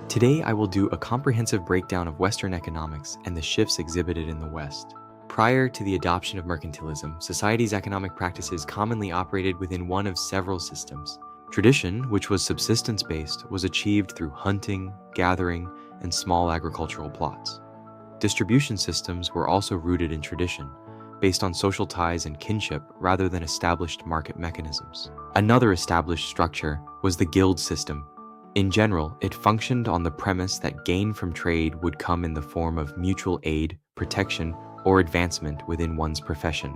Today, I will do a comprehensive breakdown of Western economics and the shifts exhibited in the West. Prior to the adoption of mercantilism, society's economic practices commonly operated within one of several systems. Tradition, which was subsistence-based, was achieved through hunting, gathering, and small agricultural plots. Distribution systems were also rooted in tradition, based on social ties and kinship rather than established market mechanisms. Another established structure was the guild system. In general, it functioned on the premise that gain from trade would come in the form of mutual aid, protection, or advancement within one's profession.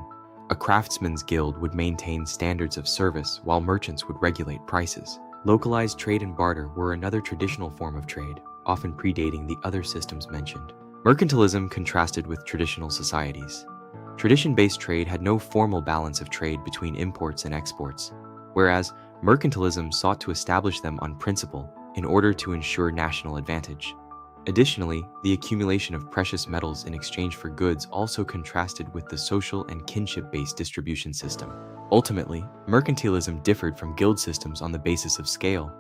A craftsman's guild would maintain standards of service while merchants would regulate prices. Localized trade and barter were another traditional form of trade, often predating the other systems mentioned. Mercantilism contrasted with traditional societies. Tradition-based trade had no formal balance of trade between imports and exports, whereas mercantilism sought to establish them on principle in order to ensure national advantage. Additionally, the accumulation of precious metals in exchange for goods also contrasted with the social and kinship-based distribution system. Ultimately, mercantilism differed from guild systems on the basis of scale.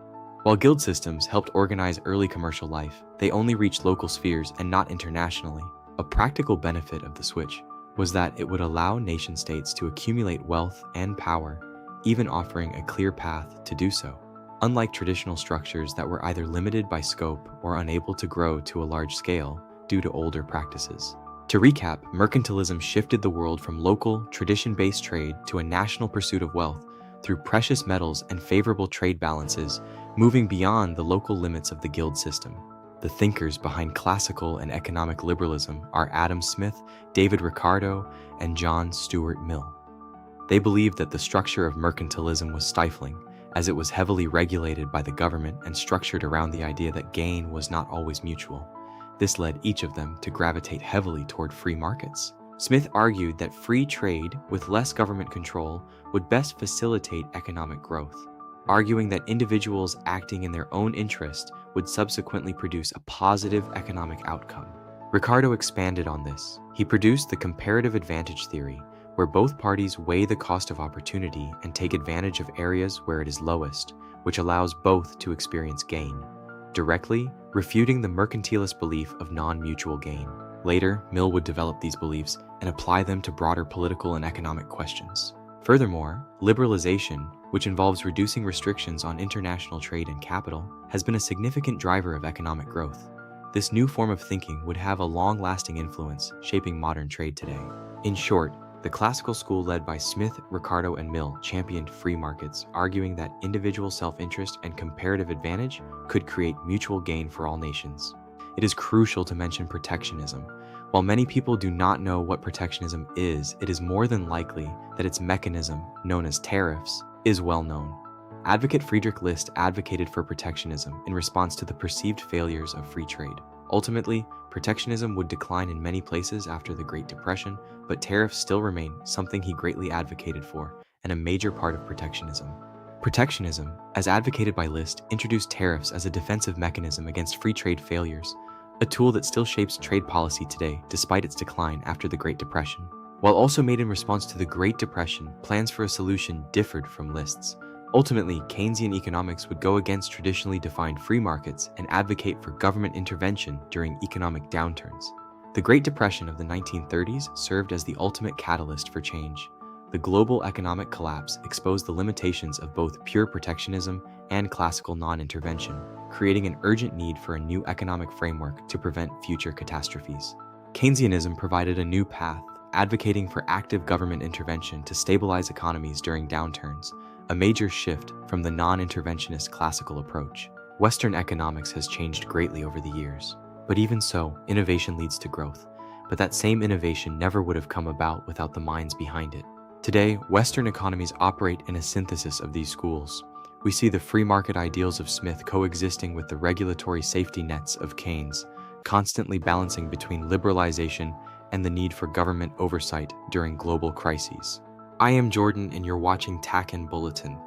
While guild systems helped organize early commercial life, they only reached local spheres and not internationally. A practical benefit of the switch was that it would allow nation-states to accumulate wealth and power, even offering a clear path to do so. Unlike traditional structures that were either limited by scope or unable to grow to a large scale due to older practices. To recap, mercantilism shifted the world from local, tradition-based trade to a national pursuit of wealth through precious metals and favorable trade balances, moving beyond the local limits of the guild system. The thinkers behind classical and economic liberalism are Adam Smith, David Ricardo, and John Stuart Mill. They believed that the structure of mercantilism was stifling, as it was heavily regulated by the government and structured around the idea that gain was not always mutual. This led each of them to gravitate heavily toward free markets. Smith argued that free trade with less government control would best facilitate economic growth, arguing that individuals acting in their own interest would subsequently produce a positive economic outcome. Ricardo expanded on this. He produced the comparative advantage theory, where both parties weigh the cost of opportunity and take advantage of areas where it is lowest, which allows both to experience gain, directly refuting the mercantilist belief of non-mutual gain. Later, Mill would develop these beliefs and apply them to broader political and economic questions. Furthermore, liberalization, which involves reducing restrictions on international trade and capital, has been a significant driver of economic growth. This new form of thinking would have a long-lasting influence, shaping modern trade today. In short, the classical school led by Smith, Ricardo, and Mill championed free markets, arguing that individual self-interest and comparative advantage could create mutual gain for all nations. It is crucial to mention protectionism. While many people do not know what protectionism is, it is more than likely that its mechanism, known as tariffs, is well known. Advocate Friedrich List advocated for protectionism in response to the perceived failures of free trade. Ultimately, protectionism would decline in many places after the Great Depression, but tariffs still remain something he greatly advocated for and a major part of protectionism. Protectionism, as advocated by List, introduced tariffs as a defensive mechanism against free trade failures, a tool that still shapes trade policy today despite its decline after the Great Depression. While also made in response to the Great Depression, plans for a solution differed from List's. Ultimately, Keynesian economics would go against traditionally defined free markets and advocate for government intervention during economic downturns. The Great Depression of the 1930s served as the ultimate catalyst for change. The global economic collapse exposed the limitations of both pure protectionism and classical non-intervention, creating an urgent need for a new economic framework to prevent future catastrophes. Keynesianism provided a new path, advocating for active government intervention to stabilize economies during downturns, a major shift from the non-interventionist classical approach. Western economics has changed greatly over the years, but even so, innovation leads to growth. But that same innovation never would have come about without the minds behind it. Today, Western economies operate in a synthesis of these schools. We see the free market ideals of Smith coexisting with the regulatory safety nets of Keynes, constantly balancing between liberalization and the need for government oversight during global crises. I am Jordan, and you're watching TACN Bulletin.